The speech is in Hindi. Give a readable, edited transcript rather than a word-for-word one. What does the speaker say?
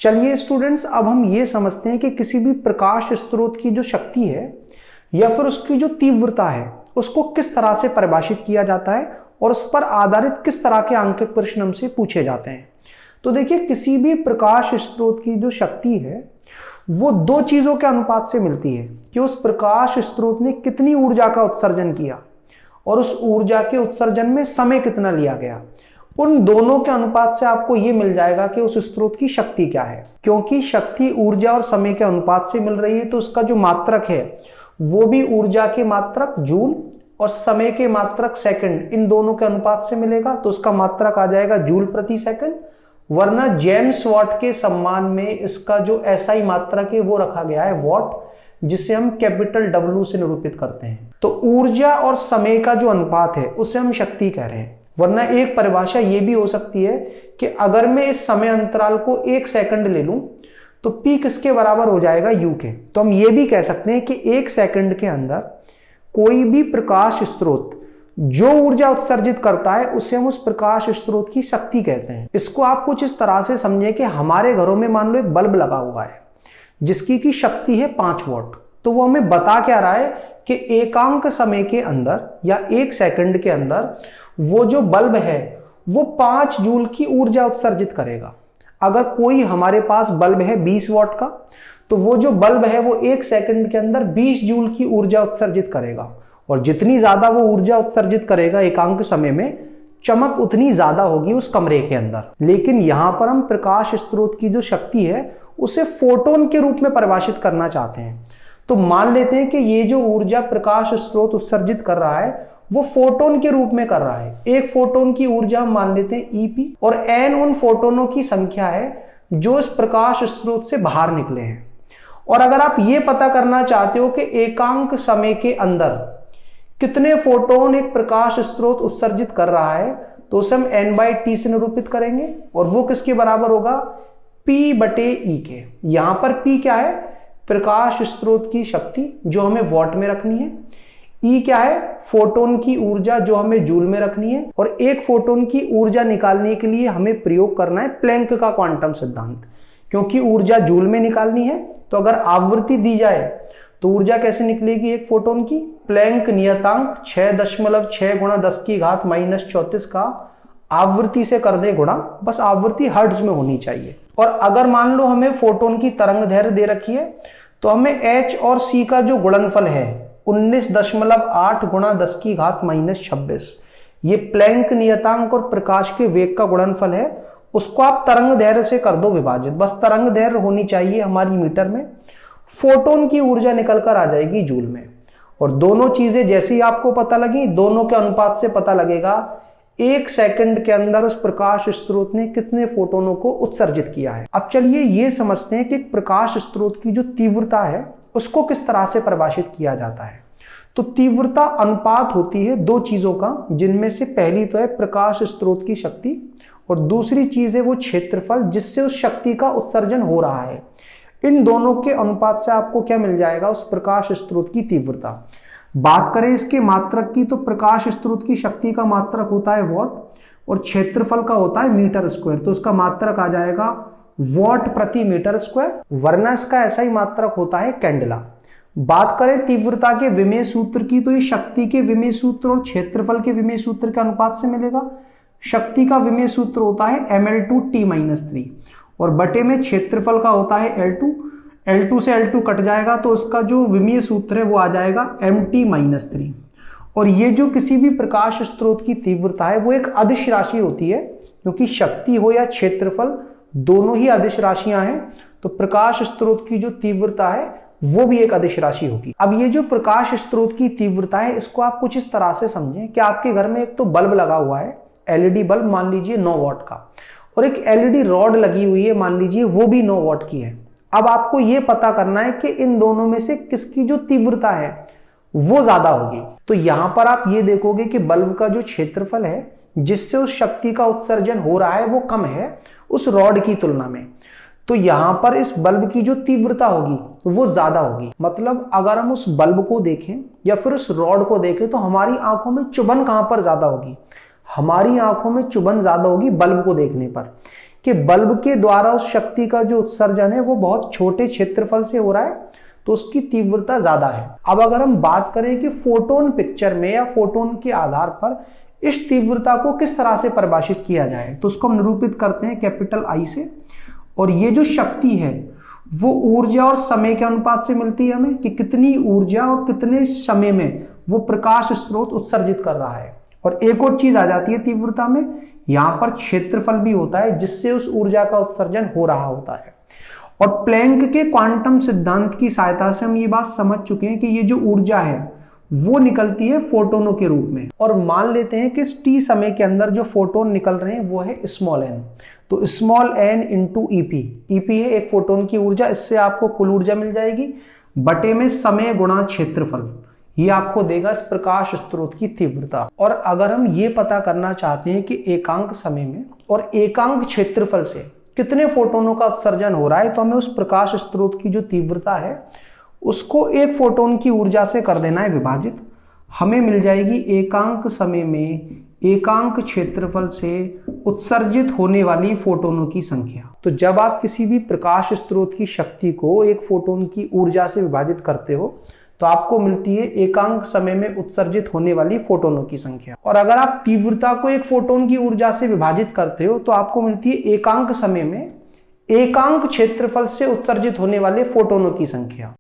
चलिए स्टूडेंट्स, अब हम ये समझते हैं कि किसी भी प्रकाश स्रोत की जो शक्ति है या फिर उसकी जो तीव्रता है उसको किस तरह से परिभाषित किया जाता है और उस पर आधारित किस तरह के आंकिक प्रश्न हमसे पूछे जाते हैं। तो देखिए, किसी भी प्रकाश स्रोत की जो शक्ति है वो दो चीजों के अनुपात से मिलती है कि उस प्रकाश स्रोत ने कितनी ऊर्जा का उत्सर्जन किया और उस ऊर्जा के उत्सर्जन में समय कितना लिया गया। उन दोनों के अनुपात से आपको यह मिल जाएगा कि उस स्रोत की शक्ति क्या है। क्योंकि शक्ति ऊर्जा और समय के अनुपात से मिल रही है तो उसका जो मात्रक है वो भी ऊर्जा के मात्रक जूल और समय के मात्रक सेकंड, इन दोनों के अनुपात से मिलेगा। तो उसका मात्रक आ जाएगा जूल प्रति सेकंड। वरना जेम्स वाट के सम्मान में इसका जो एसआई मात्रक है वो रखा गया है वॉट, जिसे हम कैपिटल W से निरूपित करते हैं। तो ऊर्जा और समय का जो अनुपात है उसे हम शक्ति कह रहे हैं। वरना एक परिभाषा ये भी हो सकती है कि अगर मैं इस समय अंतराल को 1 सेकंड ले लूं तो P किसके बराबर हो जाएगा, U के। तो हम ये भी कह सकते हैं कि 1 सेकंड के अंदर कोई भी प्रकाश स्रोत जो ऊर्जा उत्सर्जित करता है उसे हम उस प्रकाश स्रोत की शक्ति कहते हैं। इसको आप कुछ इस तरह से समझें कि हमारे घरों में मान लो एक बल्ब लगा हुआ है जिसकी की शक्ति है 5 वॉट। तो वो हमें बता क्या रहा है कि एकांक समय के अंदर या 1 सेकंड के अंदर वो जो बल्ब है वो 5 जूल की ऊर्जा उत्सर्जित करेगा। अगर कोई हमारे पास बल्ब है 20 वॉट का तो वो जो बल्ब है वो 1 सेकंड के अंदर 20 जूल की ऊर्जा उत्सर्जित करेगा। और जितनी ज्यादा वो ऊर्जा उत्सर्जित करेगा एकांक समय में, चमक उतनी ज्यादा होगी उस कमरे के अंदर। लेकिन यहां पर हम प्रकाश स्रोत की जो शक्ति है उसे फोटोन के रूप में परिभाषित करना चाहते हैं। तो मान लेते हैं कि ये जो ऊर्जा प्रकाश स्रोत उत्सर्जित कर रहा है वो फोटोन के रूप में कर रहा है। एक फोटोन की ऊर्जा हम मान लेते हैं EP और n उन फोटोनों की संख्या है जो इस प्रकाश स्रोत से बाहर निकले हैं। और अगर आप ये पता करना चाहते हो कि एकांक समय के अंदर कितने फोटोन एक प्रकाश स्रोत उत्सर्जित कर रहा है तो उसे हम n/t से निरूपित करेंगे और वो किसके बराबर होगा, P/E के। यहां पर P क्या है, प्रकाश स्रोत की शक्ति जो हमें वॉट में रखनी है। E क्या है, फोटोन की ऊर्जा जो हमें जूल में रखनी है। और एक फोटोन की ऊर्जा निकालने के लिए हमें प्रयोग करना है प्लैंक का क्वांटम सिद्धांत। क्योंकि ऊर्जा जूल में निकालनी है तो अगर आवृत्ति दी जाए तो ऊर्जा कैसे निकलेगी एक फोटोन की, प्लैंक नियतांक 6.6 गुणा 10 की घात -34 का आवृत्ति से कर दे गुणा, बस आवृत्ति हर्ट्ज में होनी चाहिए। और अगर मान लो हमें फोटोन की तरंग दैर्घ्य दे रखी है तो हमें H और C का जो गुणनफल है 19.8 गुणा 10 की घात -26, ये प्लैंक नियतांक और प्रकाश के वेग का गुणनफल है। उसको आप तरंग दैर्घ्य से कर दो विभाजित, बस तरंग दैर्घ्य होनी चाहिए हमारी मीटर में। फोटोन की ऊर्जा निकल कर आ जाएगी जूल में। और दोनों चीजें जैसी आपको पता लगी, दोनों के अनुपात से पता लगेगा 1 सेकंड के अंदर उस प्रकाश स्रोत ने कितने फोटोनों को उत्सर्जित किया है। अब चलिए ये समझते हैं कि प्रकाश स्रोत की जो तीव्रता है उसको किस तरह से परिभाषित किया जाता है। तो तीव्रता अनुपात होती है दो चीजों का, जिनमें से पहली तो है प्रकाश स्रोत की शक्ति और दूसरी चीज है वो क्षेत्रफल जिससे उस शक्ति का उत्सर्जन हो रहा है। इन दोनों के अनुपात से आपको क्या मिल जाएगा, उस प्रकाश स्रोत की तीव्रता। बात करें इसके मात्रक की तो प्रकाश स्रोत की शक्ति का मात्रक होता है वॉट और क्षेत्रफल का होता है मीटर स्क्वायर। तो इसका मात्रक आ जाएगा वॉट प्रति मीटर स्क्वायर, वरना इसका ऐसा ही मात्रक होता है कैंडेला। बात करें तीव्रता के विमेय सूत्र की तो ये शक्ति के विमेय सूत्र और क्षेत्रफल के विमेय सूत्र के अनुपात से मिलेगा। शक्ति का विमेय सूत्र होता है mL/T-3 और बटे में क्षेत्रफल का होता है L2 से L2 कट जाएगा तो इसका जो विमीय सूत्र है वो आ जाएगा MT-3। और ये जो किसी भी प्रकाश स्रोत की तीव्रता है वो एक अदिश राशि होती है, क्योंकि शक्ति हो या क्षेत्रफल दोनों ही अदिश राशियां हैं। तो प्रकाश स्रोत की जो तीव्रता है वो भी एक अदिश राशि होगी। अब ये जो प्रकाश स्रोत की तीव्रता है इसको आप कुछ इस तरह से समझें कि आपके घर में एक तो बल्ब लगा हुआ है, LED बल्ब मान लीजिए 9 वॉट का, और एक LED रॉड लगी हुई है मान लीजिए वो भी 9 वॉट की है। अब आपको ये पता करना है कि इन दोनों में से किसकी जो तीव्रता है वो ज्यादा होगी। तो यहां पर आप ये देखोगे कि बल्ब का जो क्षेत्रफल है जिससे उस शक्ति का उत्सर्जन हो रहा है वो कम है उस रॉड की तुलना में। तो यहां पर इस बल्ब की जो तीव्रता होगी वो ज्यादा होगी। मतलब अगर हम उस बल्ब को देखें या फिर उस रॉड को देखें तो हमारी आंखों में चुभन कहां पर ज्यादा होगी, हमारी आंखों में चुभन ज्यादा होगी बल्ब को देखने पर। कि बल्ब के द्वारा उस शक्ति का जो उत्सर्जन है वो बहुत छोटे क्षेत्रफल से हो रहा है, तो उसकी तीव्रता ज्यादा है। अब अगर हम बात करें कि फोटोन पिक्चर में या फोटोन के आधार पर इस तीव्रता को किस तरह से परिभाषित किया जाए, तो उसको हम निरूपित करते हैं कैपिटल आई से। और ये जो शक्ति है वो ऊर्जा और समय के अनुपात से मिलती है हमें, कि कितनी ऊर्जा और कितने समय में वो प्रकाश स्रोत उत्सर्जित कर रहा है। और एक और चीज आ जाती है तीव्रता में, यहां पर क्षेत्रफल भी होता है जिससे उस ऊर्जा का उत्सर्जन हो रहा होता है। और प्लैंक के क्वांटम सिद्धांत की सहायता से हम ये बात समझ चुके हैं कि ये जो ऊर्जा है वो निकलती है फोटोनों के रूप में। और मान लेते हैं कि इस टी समय के अंदर जो फोटोन निकल रहे हैं वो है स्मॉल एन, तो small N into EP, EP है एक फोटोन की ऊर्जा, इससे आपको कुल ऊर्जा मिल जाएगी बटे में समय गुणा क्षेत्रफल, ये आपको देगा इस प्रकाश स्रोत की तीव्रता। और अगर हम ये पता करना चाहते हैं कि एकांक समय में और एकांक क्षेत्रफल से कितने फोटोनों का उत्सर्जन हो रहा है, तो हमें उस प्रकाश स्रोत की जो तीव्रता है उसको एक फोटोन की ऊर्जा से कर देना है विभाजित, हमें मिल जाएगी एकांक समय में एकांक क्षेत्रफल से उत्सर्जित होने वाली फोटोनों की संख्या। तो जब आप किसी भी प्रकाश स्रोत की शक्ति को एक फोटोन की ऊर्जा से विभाजित करते हो तो आपको मिलती है एकांक समय में उत्सर्जित होने वाली फोटोनों की संख्या। और अगर आप तीव्रता को एक फोटोन की ऊर्जा से विभाजित करते हो तो आपको मिलती है एकांक समय में एकांक क्षेत्रफल से उत्सर्जित होने वाले फोटोनों की संख्या।